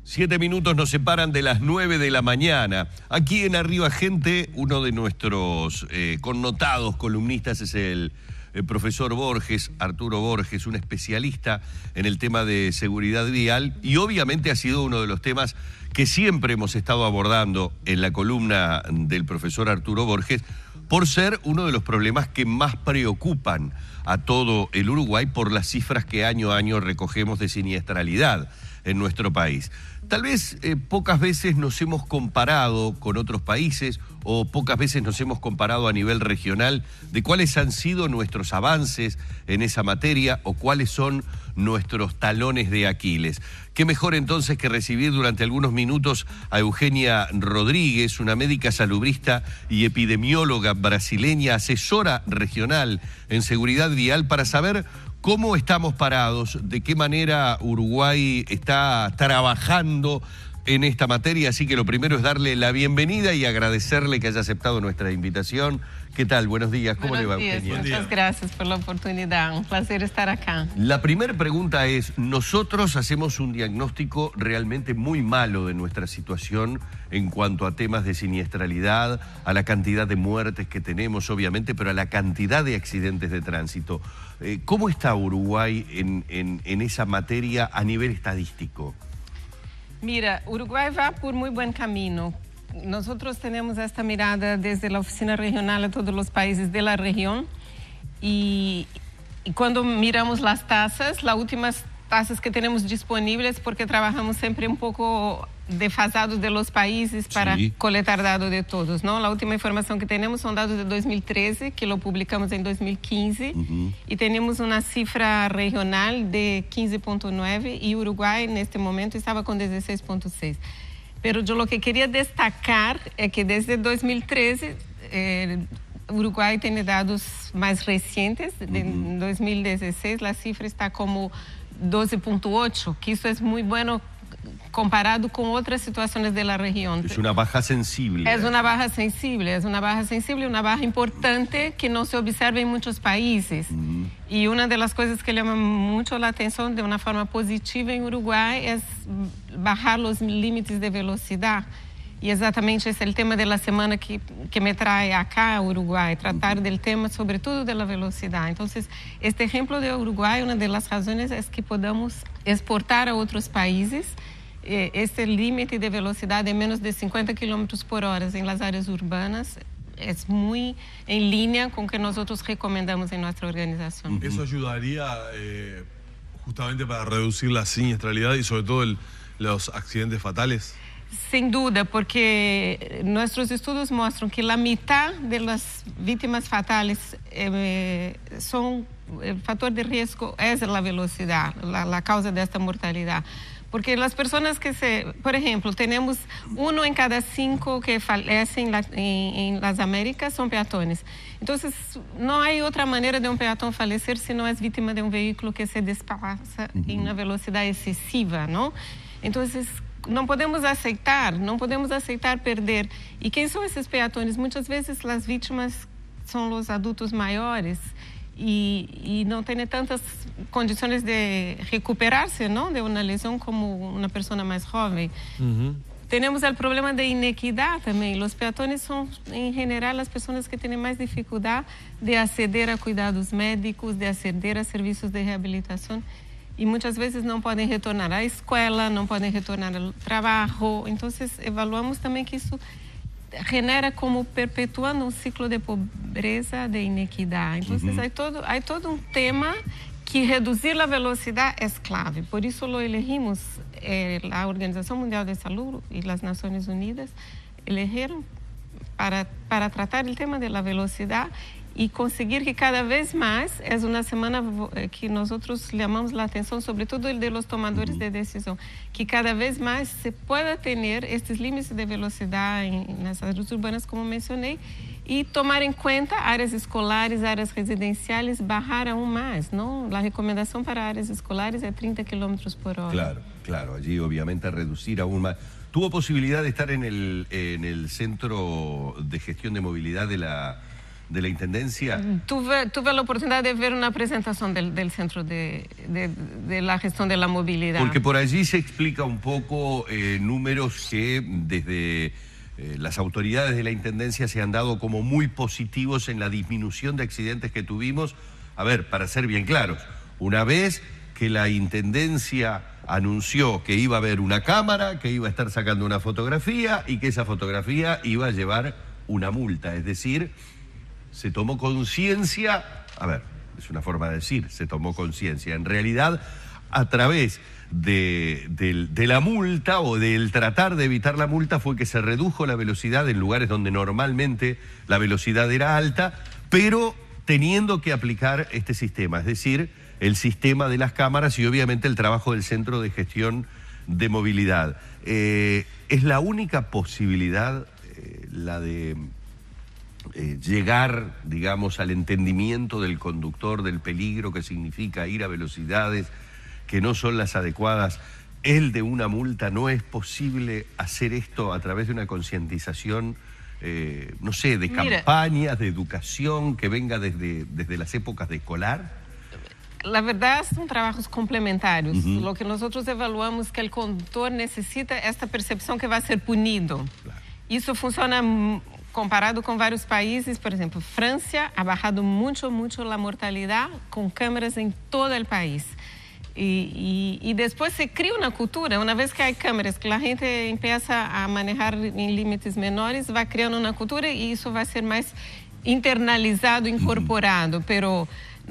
7 minutos nos separan de las 9 de la mañana. Aquí en Arriba Gente, uno de nuestros connotados columnistas es el profesor Borges, Arturo Borges, un especialista en el tema de seguridad vial, y obviamente ha sido uno de los temas que siempre hemos estado abordando en la columna del profesor Arturo Borges, por ser uno de los problemas que más preocupan a todo el Uruguay por las cifras que año a año recogemos de siniestralidad en nuestro país. Tal vez pocas veces nos hemos comparado con otros países o pocas veces nos hemos comparado a nivel regional de cuáles han sido nuestros avances en esa materia o cuáles son nuestros talones de Aquiles. Qué mejor entonces que recibir durante algunos minutos a Eugenia Rodríguez, una médica salubrista y epidemióloga brasileña, asesora regional en seguridad vial, para saber cómo estamos parados, de qué manera Uruguay está trabajando en esta materia. Así que lo primero es darle la bienvenida y agradecerle que haya aceptado nuestra invitación. ¿Qué tal? Buenos días. ¿Cómo le va, Eugenia? Muchas gracias por la oportunidad. Un placer estar acá. La primera pregunta es, nosotros hacemos un diagnóstico realmente muy malo de nuestra situación en cuanto a temas de siniestralidad, a la cantidad de muertes que tenemos, obviamente, pero a la cantidad de accidentes de tránsito. ¿Cómo está Uruguay en esa materia a nivel estadístico? Mira, Uruguay va por muy buen camino. Nosotros tenemos esta mirada desde la oficina regional a todos los países de la región y cuando miramos las tasas, las últimas tasas que tenemos disponibles, porque trabajamos siempre un poco desfasados de los países para coletar datos de todos, ¿no? La última información que tenemos son datos de 2013, que lo publicamos en 2015, y tenemos una cifra regional de 15.9 y Uruguay en este momento estaba con 16.6. Pero yo lo que quería destacar es que desde 2013 Uruguay tiene datos más recientes. En 2016 la cifra está como 12.8, que eso es muy bueno comparado con otras situaciones de la región. Es una baja sensible. Es una baja sensible, una baja importante que no se observa en muchos países. Y una de las cosas que llama mucho la atención de una forma positiva en Uruguay es bajar los límites de velocidad. Y exactamente ese es el tema de la semana que me trae acá a Uruguay, tratar del tema sobre todo de la velocidad. Entonces, este ejemplo de Uruguay, una de las razones es que podamos exportar a otros países este límite de velocidad de menos de 50 kilómetros por hora en las áreas urbanas. Es muy en línea con lo que nosotros recomendamos en nuestra organización. ¿Eso ayudaría justamente para reducir la siniestralidad y sobre todo los accidentes fatales? Sin duda, porque nuestros estudios muestran que la mitad de las víctimas fatales son, el factor de riesgo es la velocidad, la causa de esta mortalidad. Porque las personas por ejemplo, tenemos 1 en cada 5 que fallecen en las Américas son peatones. Entonces, no hay otra manera de un peatón fallecer si no es víctima de un vehículo que se desplaza en una velocidad excesiva, ¿no? Entonces, no podemos aceitar perder. ¿Y quién son esos peatones? Muchas veces las víctimas son los adultos mayores y no tienen tantas condiciones de recuperarse, ¿no?, de una lesión como una persona más joven. Tenemos el problema de inequidad también. Los peatones son, en general, las personas que tienen más dificultad de acceder a cuidados médicos, de acceder a servicios de rehabilitación. Y muchas veces no pueden retornar a la escuela, no pueden retornar al trabajo. Entonces, evaluamos también que eso genera como perpetuando un ciclo de pobreza, de inequidad. Entonces, hay todo un tema que reducir la velocidad es clave. Por eso lo elegimos. La Organización Mundial de Salud y las Naciones Unidas eligieron para tratar el tema de la velocidad y conseguir que cada vez más, es una semana que nosotros llamamos la atención, sobre todo el de los tomadores de decisión, que cada vez más se pueda tener estos límites de velocidad en las áreas urbanas, como mencioné, y tomar en cuenta áreas escolares, áreas residenciales, bajar aún más, ¿no? La recomendación para áreas escolares es 30 kilómetros por hora. Claro, allí obviamente reducir aún más. ¿Tuvo posibilidad de estar en el Centro de Gestión de Movilidad de de la Intendencia? Tuve la oportunidad de ver una presentación del Centro de la Gestión de la Movilidad. Porque por allí se explica un poco números que desde las autoridades de la Intendencia se han dado como muy positivos en la disminución de accidentes que tuvimos. A ver, para ser bien claros, una vez que la Intendencia anunció que iba a haber una cámara, que iba a estar sacando una fotografía y que esa fotografía iba a llevar una multa. Es decir, se tomó conciencia, a ver, es una forma de decir, se tomó conciencia. En realidad, a través de la multa o del tratar de evitar la multa fue que se redujo la velocidad en lugares donde normalmente la velocidad era alta, pero teniendo que aplicar este sistema, es decir, el sistema de las cámaras y obviamente el trabajo del Centro de Gestión de Movilidad. ¿Es la única posibilidad la de llegar, digamos, al entendimiento del conductor del peligro que significa ir a velocidades que no son las adecuadas? ¿El de una multa no es posible hacer esto a través de una concientización, no sé, de campañas, de educación que venga desde las épocas de escolar? La verdad son trabajos complementarios. Lo que nosotros evaluamos es que el conductor necesita esta percepción que va a ser punido. Claro. Eso funciona comparado con varios países. Por ejemplo, Francia ha bajado mucho la mortalidad con cámaras en todo el país. Y después se crea una cultura. Una vez que hay cámaras, que la gente empieza a manejar en límites menores, va creando una cultura y eso va a ser más internalizado, incorporado. Pero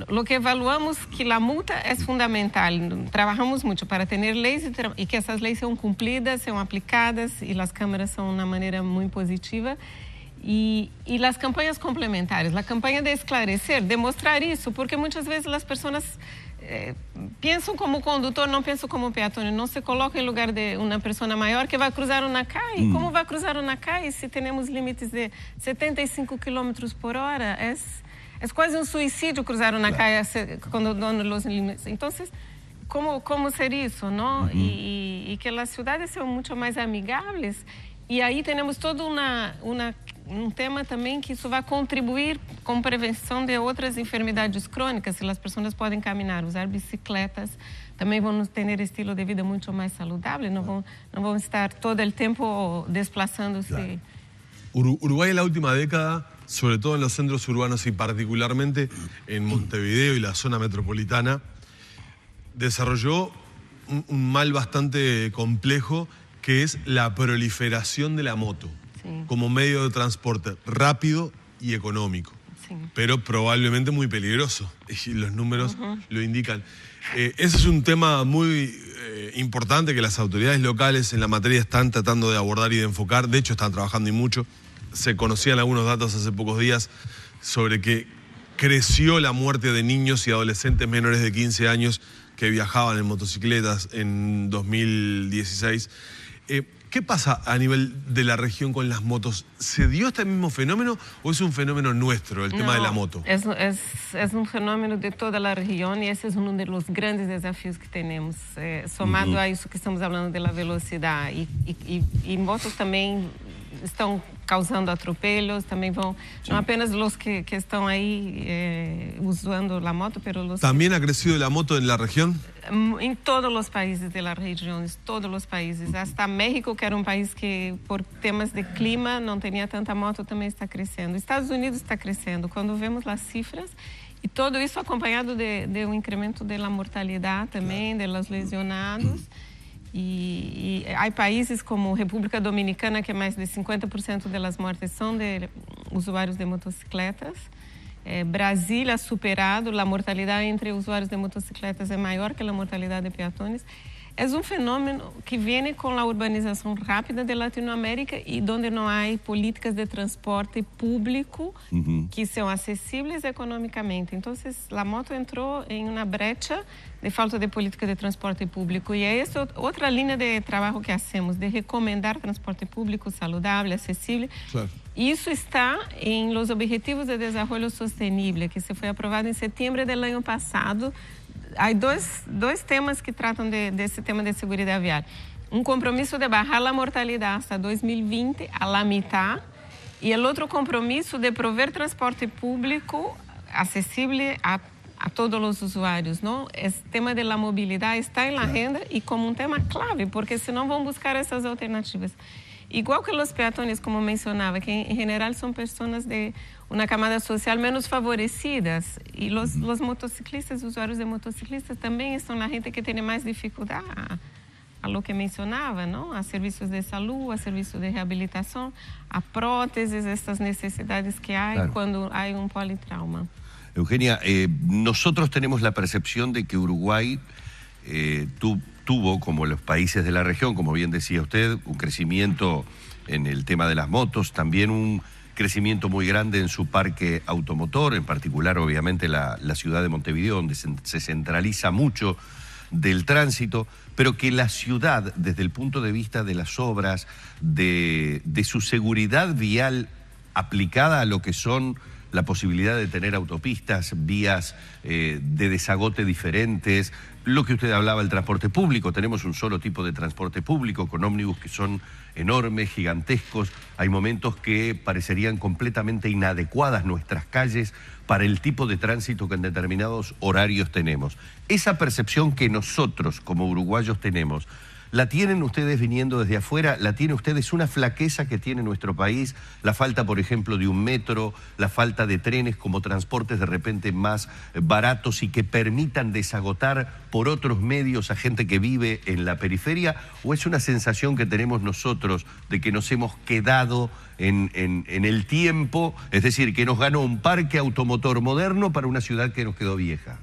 lo que evaluamos que la multa es fundamental. Trabajamos mucho para tener leyes y que esas leyes sean cumplidas, sean aplicadas y las cámaras son una manera muy positiva. Y las campañas complementarias, la campaña de esclarecer, de mostrar eso, porque muchas veces las personas piensan como conductor, no piensan como peatón, no se colocan en lugar de una persona mayor que va a cruzar una calle. ¿Cómo va a cruzar una calle si tenemos límites de 75 kilómetros por hora? Es quase um suicídio cruzar uma calle quando os limites. Então, como ser isso, não? E que as cidades sejam muito mais amigáveis. E aí temos todo tema também que isso vai contribuir com prevenção de outras enfermidades crônicas. Se as pessoas podem caminhar, usar bicicletas, também vão ter estilo de vida muito mais saudável. Não vão estar todo o tempo desplazando-se. Claro. Uruguay en la última década, sobre todo en los centros urbanos y particularmente en Montevideo y la zona metropolitana, desarrolló un mal bastante complejo que es la proliferación de la moto como medio de transporte rápido y económico, pero probablemente muy peligroso, y los números lo indican. Ese es un tema muy importante que las autoridades locales en la materia están tratando de abordar y de enfocar. De hecho, están trabajando y mucho. Se conocían algunos datos hace pocos días sobre que creció la muerte de niños y adolescentes menores de 15 años que viajaban en motocicletas en 2016. ¿Qué pasa a nivel de la región con las motos? ¿Se dio este mismo fenómeno o es un fenómeno nuestro, el tema de la moto? Es un fenómeno de toda la región y ese es uno de los grandes desafíos que tenemos, somado a eso que estamos hablando de la velocidad. Y motos también estão causando atropelos, também vão, não apenas os que estão aí usando a moto, pero los... ¿También ha crecido la moto en la región? En todos los países de la región, todos los países. Hasta México, que era un país que por temas de clima não tenía tanta moto, também está creciendo. Estados Unidos está creciendo. Cuando vemos las cifras, y todo eso acompañado de un incremento de la mortalidad también, de los lesionados. E há países como República Dominicana, que mais de 50% das mortes são de usuários de motocicletas. Brasil ha superado, a mortalidade entre usuários de motocicletas é maior que a mortalidade de peatones. É um fenômeno que vem com a urbanização rápida de Latinoamérica e onde não há políticas de transporte público que são acessíveis economicamente. Então, a moto entrou em uma brecha de falta de política de transporte público. E é essa outra linha de trabalho que hacemos, de recomendar transporte público saudável, acessível. Claro. Isso está em los Objetivos de Desarrollo Sostenible, que se foi aprovado em setembro do ano passado. Há dois temas que tratam desse tema de segurança viária. Um compromisso de baixar a mortalidade hasta 2020 a la mitad Y el otro compromiso de proveer transporte público accesible a todos los usuarios, ¿no? El tema de la movilidad está en la agenda y como un tema clave, porque si no van a buscar esas alternativas. Igual que los peatones, como mencionaba, que en general son personas de una camada social menos favorecidas. Y los motociclistas, usuarios de motociclistas, también son la gente que tiene más dificultad a lo que mencionaba, ¿no? A servicios de salud, a servicios de rehabilitación, a prótesis, estas necesidades que hay cuando hay un politrauma. Eugenia, nosotros tenemos la percepción de que Uruguay tuvo, como los países de la región, como bien decía usted, un crecimiento en el tema de las motos, también un crecimiento muy grande en su parque automotor, en particular obviamente la ciudad de Montevideo, donde se centraliza mucho del tránsito, pero que la ciudad, desde el punto de vista de las obras, de su seguridad vial aplicada a lo que son la posibilidad de tener autopistas, vías de desagote diferentes, lo que usted hablaba, el transporte público. Tenemos un solo tipo de transporte público con ómnibus que son enormes, gigantescos. Hay momentos que parecerían completamente inadecuadas nuestras calles para el tipo de tránsito que en determinados horarios tenemos. Esa percepción que nosotros como uruguayos tenemos, ¿la tienen ustedes viniendo desde afuera? ¿La tienen ustedes? ¿Una flaqueza que tiene nuestro país? La falta, por ejemplo, de un metro, la falta de trenes como transportes de repente más baratos y que permitan desagotar por otros medios a gente que vive en la periferia, ¿o es una sensación que tenemos nosotros de que nos hemos quedado en el tiempo, es decir, que nos ganó un parque automotor moderno para una ciudad que nos quedó vieja?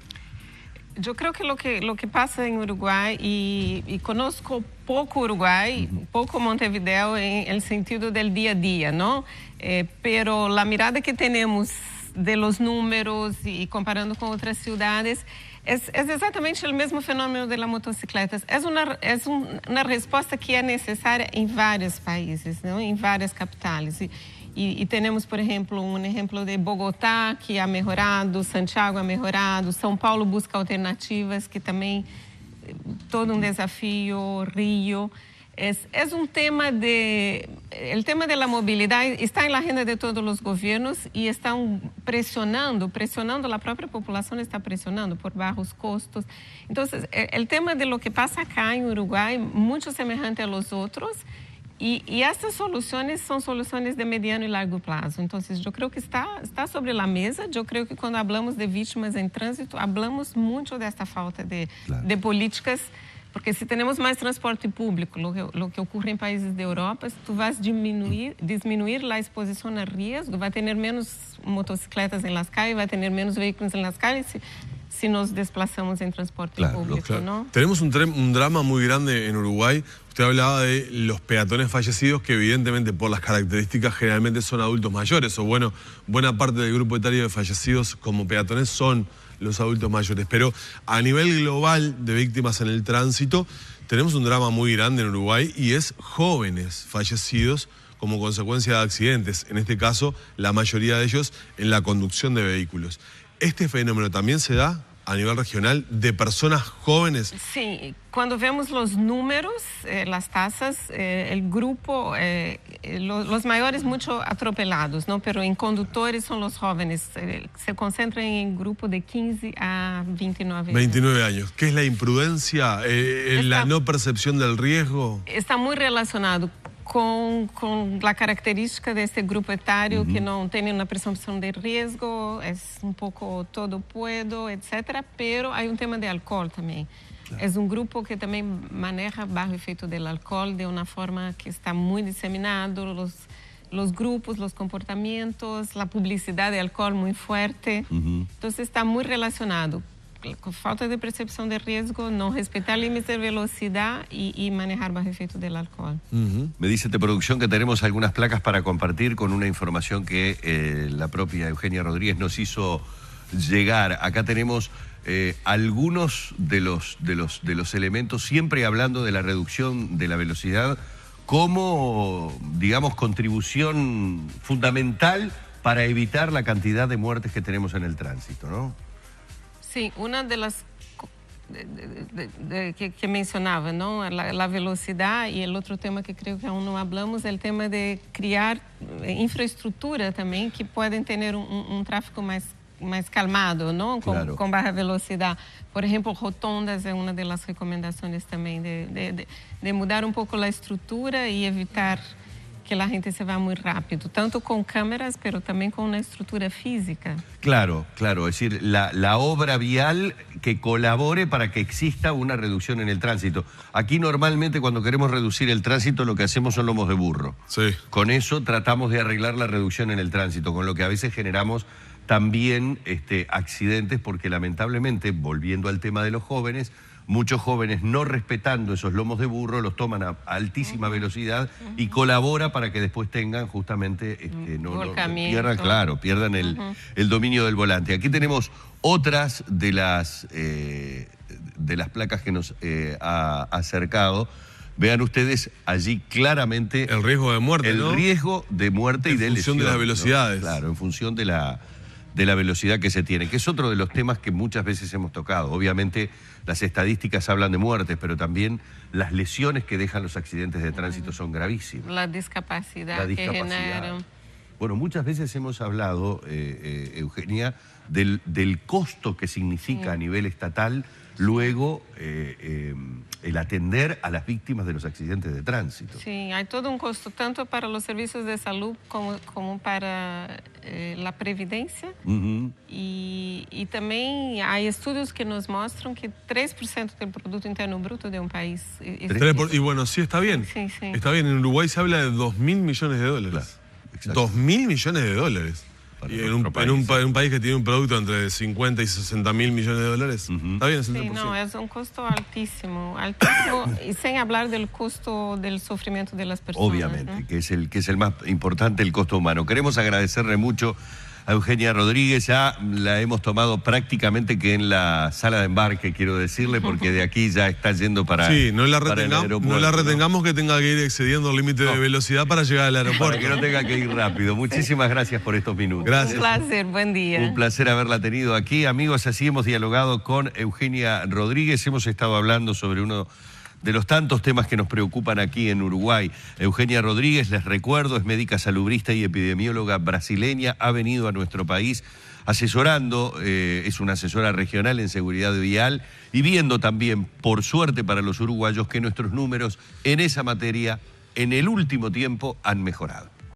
Yo creo que lo que pasa en Uruguay, y conozco poco Uruguay, poco Montevideo en el sentido del día a día, ¿no? Pero la mirada que tenemos de los números y comparando con otras ciudades, es exactamente el mismo fenómeno de las motocicletas. Es una respuesta que es necesaria en varios países, ¿no? En varias capitales. Y tenemos, por ejemplo, un ejemplo de Bogotá, que ha mejorado, Santiago ha mejorado, São Paulo busca alternativas, que también todo un desafío, Río. Es un tema el tema de la movilidad está en la agenda de todos los gobiernos y están presionando, la propia población está presionando por bajos costos. Entonces, el tema de lo que pasa acá en Uruguay, mucho semejante a los otros, y estas soluciones son soluciones de mediano y largo plazo. Entonces, yo creo que está sobre la mesa. Yo creo que cuando hablamos de víctimas en tránsito, hablamos mucho de esta falta de políticas, porque si tenemos más transporte público, lo que ocurre en países de Europa, tú vas a disminuir la exposición a riesgo, va a tener menos motocicletas en las calles, va a tener menos vehículos en las calles si nos desplazamos en transporte público, ¿no? Tenemos un drama muy grande en Uruguay. Usted hablaba de los peatones fallecidos, que evidentemente por las características generalmente son adultos mayores, o bueno, buena parte del grupo etario de fallecidos como peatones son los adultos mayores. Pero a nivel global de víctimas en el tránsito, tenemos un drama muy grande en Uruguay y es jóvenes fallecidos como consecuencia de accidentes. En este caso, la mayoría de ellos en la conducción de vehículos. ¿Este fenómeno también se da a nivel regional de personas jóvenes? Sí, cuando vemos los números, las tasas, el grupo, los mayores mucho atropelados, ¿no? Pero en conductores son los jóvenes, se concentran en grupo de 15 a 29 años. 29 años. ¿Qué es la imprudencia, la no percepción del riesgo? Está muy relacionado con la característica de este grupo etario, que no tiene una presunción de riesgo, es un poco todo puedo, etcétera, pero hay un tema de alcohol también. Claro. Es un grupo que también maneja bajo efecto del alcohol de una forma que está muy diseminado, los grupos, los comportamientos, la publicidad de alcohol muy fuerte. Entonces está muy relacionado con falta de percepción de riesgo, no respetar límites de velocidad y manejar bajo efecto del alcohol. Me dice de producción que tenemos algunas placas para compartir con una información que la propia Eugenia Rodríguez nos hizo llegar. Acá tenemos algunos de los elementos, siempre hablando de la reducción de la velocidad como, digamos, contribución fundamental para evitar la cantidad de muertes que tenemos en el tránsito, ¿no? Sí, una de las que mencionaba, ¿no? La velocidad, y el otro tema que creo que aún no hablamos, el tema de crear infraestructura también que pueden tener un tráfico más calmado, ¿no? Claro. Con baja velocidad. Por ejemplo, rotondas es una de las recomendaciones también de mudar un poco la estructura y evitar que la gente se va muy rápido, tanto con cámaras, pero también con una estructura física. Claro, claro, es decir, la obra vial que colabore para que exista una reducción en el tránsito. Aquí normalmente cuando queremos reducir el tránsito lo que hacemos son lomos de burro. Sí. Con eso tratamos de arreglar la reducción en el tránsito, con lo que a veces generamos también accidentes, porque lamentablemente, volviendo al tema de los jóvenes, muchos jóvenes no respetando esos lomos de burro los toman a altísima velocidad y colabora para que después tengan justamente pierdan el dominio del volante. Aquí tenemos otras de las placas que nos ha acercado. Vean ustedes allí claramente el riesgo de muerte, el riesgo de muerte y de lesión. En función de las velocidades. ¿No? Claro, en función de la velocidad que se tiene, que es otro de los temas que muchas veces hemos tocado. Obviamente las estadísticas hablan de muertes, pero también las lesiones que dejan los accidentes de tránsito son gravísimas. La discapacidad que generan. Bueno, muchas veces hemos hablado, Eugenia, del costo que significa a nivel estatal luego el atender a las víctimas de los accidentes de tránsito. Sí, hay todo un costo tanto para los servicios de salud como para la previdencia. Y también hay estudios que nos muestran que 3% del Producto Interno Bruto de un país. Y bueno, sí, está bien. Sí. Está bien, en Uruguay se habla de 2.000 millones de dólares. Claro, 2.000 millones de dólares. Y en un país que tiene un producto entre 50 y 60 mil millones de dólares. Está bien, es el 3%. Sí, no, es un costo altísimo, y sin hablar del costo del sufrimiento de las personas. Obviamente, ¿no? que es el más importante, el costo humano. Queremos agradecerle mucho a Eugenia Rodríguez. Ya la hemos tomado prácticamente que en la sala de embarque, quiero decirle, porque de aquí ya está yendo para Sí, no la retengamos, retengamos que tenga que ir excediendo el límite de velocidad para llegar al aeropuerto. Para que no tenga que ir rápido. Muchísimas gracias por estos minutos. Gracias. Un placer, buen día. Un placer haberla tenido aquí. Amigos, así hemos dialogado con Eugenia Rodríguez. Hemos estado hablando sobre uno de los tantos temas que nos preocupan aquí en Uruguay. Eugenia Rodríguez, les recuerdo, es médica salubrista y epidemióloga brasileña, ha venido a nuestro país asesorando, es una asesora regional en seguridad vial y viendo también, por suerte para los uruguayos, que nuestros números en esa materia en el último tiempo han mejorado.